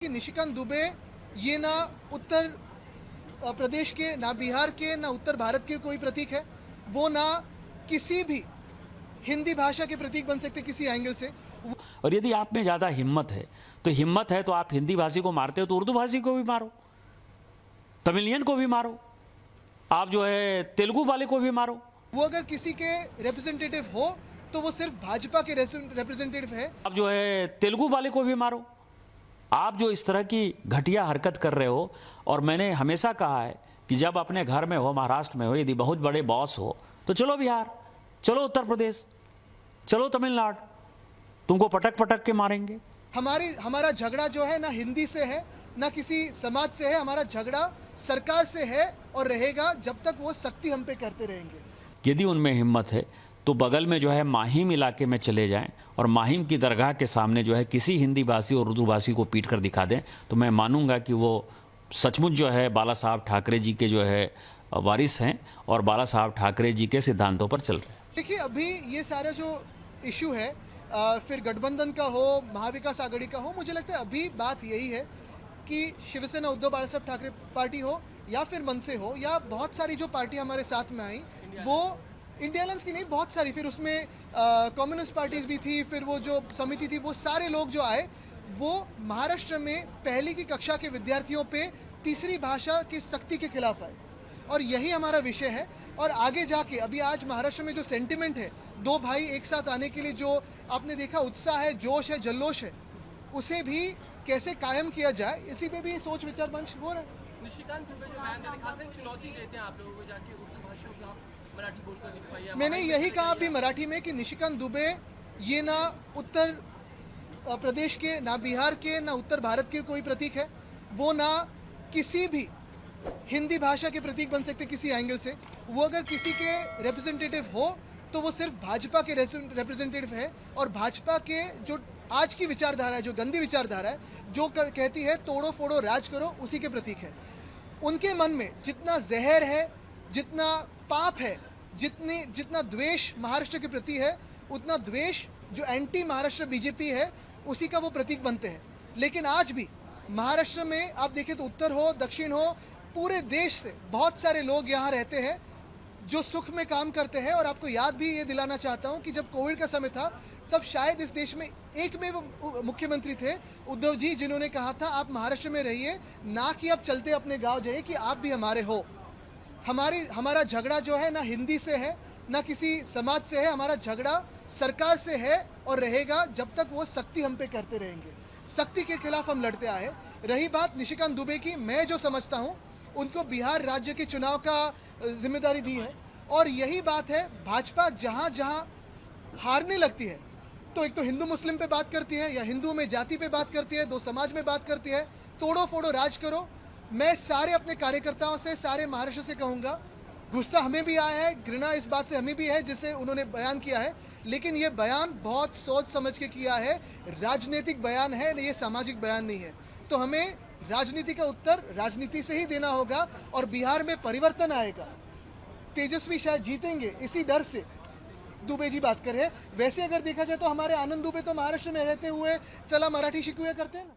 कि निशिकांत दुबे ये ना उत्तर प्रदेश के, ना बिहार के, ना उत्तर भारत के कोई प्रतीक है। वो ना किसी भी हिंदी भाषा के प्रतीक बन सकते किसी एंगल से। और यदि आप में ज्यादा हिम्मत है तो आप हिंदी भाषी को मारते हो तो उर्दू भाषी को भी मारो, तमिलियन को भी मारो, आप जो है तेलुगु वाले को भी मारो। वो अगर किसी के रिप्रेजेंटेटिव हो तो वो सिर्फ भाजपा के रिप्रेजेंटेटिव है। आप जो है तेलुगु वाले को भी मारो। आप जो इस तरह की घटिया हरकत कर रहे हो, और मैंने हमेशा कहा है कि जब अपने घर में हो, महाराष्ट्र में हो, यदि बहुत बड़े बॉस हो तो चलो बिहार, चलो उत्तर प्रदेश, चलो तमिलनाडु, तुमको पटक पटक के मारेंगे। हमारा झगड़ा जो है ना हिंदी से है, ना किसी समाज से है। हमारा झगड़ा सरकार से है और रहेगा जब तक वो सख्ती हम पे करते रहेंगे। यदि उनमें हिम्मत है तो बगल में जो है माहिम इलाके में चले जाएं और माहिम की दरगाह के सामने जो है किसी हिंदी भाषी और उर्दू भाषी को पीट कर दिखा दें, तो मैं मानूंगा कि वो सचमुच जो है बाला साहब ठाकरे जी के जो है वारिस हैं और बाला साहब ठाकरे जी के सिद्धांतों पर चल रहे हैं। देखिए, अभी ये सारा जो इशू है, फिर गठबंधन का हो, महाविकास आघाड़ी का हो, मुझे लगता है अभी बात यही है कि शिवसेना उद्धव बाला साहब ठाकरे पार्टी हो या फिर मनसे हो या बहुत सारी जो पार्टी हमारे साथ में आई, वो इंडिया अलायंस की नहीं, बहुत सारी, फिर उसमें कम्युनिस्ट पार्टीज भी थी, फिर वो जो समिति थी, वो सारे लोग जो आए वो महाराष्ट्र में पहली की कक्षा के विद्यार्थियों पे तीसरी भाषा की सख्ती के खिलाफ आए। और यही हमारा विषय है। और आगे जाके अभी आज महाराष्ट्र में जो सेंटिमेंट है, दो भाई एक साथ आने के लिए जो आपने देखा उत्साह है, जोश है, जल्लोश है, उसे भी कैसे कायम किया जाए, इसी पे भी सोच विचार मंच हो रहा है। निशिकांत दुबे जो बयान देते हैं, खास करके चुनौती देते हैं आप लोगों को जाके उर्दू भाषा को आप मराठी बोलकर दिखवाइए। मैंने यही कहा अभी मराठी में कि निशिकांत दुबे ये ना उत्तर प्रदेश के, ना बिहार के, ना उत्तर भारत के कोई प्रतीक है। वो ना किसी भी हिंदी भाषा के प्रतीक बन सकते किसी एंगल से। वो अगर किसी के रिप्रेजेंटेटिव हो तो वो सिर्फ भाजपा के रिप्रेजेंटेटिव है। और भाजपा के जो आज की विचारधारा है, जो गंदी विचारधारा है, जो कहती है तोड़ो फोड़ो राज करो, उसी के प्रतीक है। उनके मन में जितना जहर है, जितना पाप है, जितना द्वेष महाराष्ट्र के प्रति है, उतना द्वेष जो एंटी महाराष्ट्र बीजेपी है उसी का वो प्रतीक बनते हैं। लेकिन आज भी महाराष्ट्र में आप देखें तो उत्तर हो, दक्षिण हो, पूरे देश से बहुत सारे लोग यहाँ रहते हैं जो सुख में काम करते हैं। और आपको याद भी ये दिलाना चाहता हूँ कि जब कोविड का समय था तब शायद इस देश में एक में वो मुख्यमंत्री थे, उद्धव जी, जिन्होंने कहा था आप महाराष्ट्र में रहिए, ना कि आप चलते अपने गांव जाइए, कि आप भी हमारे हो। हमारा झगड़ा जो है ना हिंदी से है, ना किसी समाज से है। हमारा झगड़ा सरकार से है और रहेगा जब तक वो सख्ती हम पे करते रहेंगे। सख्ती के खिलाफ हम लड़ते आए। रही बात निशिकांत दुबे की, मैं जो समझता हूँ उनको बिहार राज्य के चुनाव का जिम्मेदारी दी है। और यही बात है, भाजपा जहाँ जहाँ हारने लगती है तो एक तो हिंदू मुस्लिम पे बात करती है, या हिंदू में जाति पे बात करती है, दो समाज में बात करती है, तोड़ो फोड़ो राज करो। मैं सारे अपने कार्यकर्ताओं से, सारे महाराष्ट्र से कहूँगा, गुस्सा हमें भी आया है, घृणा इस बात से हमें भी है जिसे उन्होंने बयान किया है, लेकिन ये बयान बहुत सोच समझ के किया है। राजनीतिक बयान है, ये सामाजिक बयान नहीं है। तो हमें राजनीति का उत्तर राजनीति से ही देना होगा और बिहार में परिवर्तन आएगा। तेजस्वी शायद जीतेंगे इसी डर से दुबे जी बात कर रहे हैं। वैसे अगर देखा जाए तो हमारे आनंद दुबे तो महाराष्ट्र में रहते हुए चला मराठी शिकूया करते हैं ना।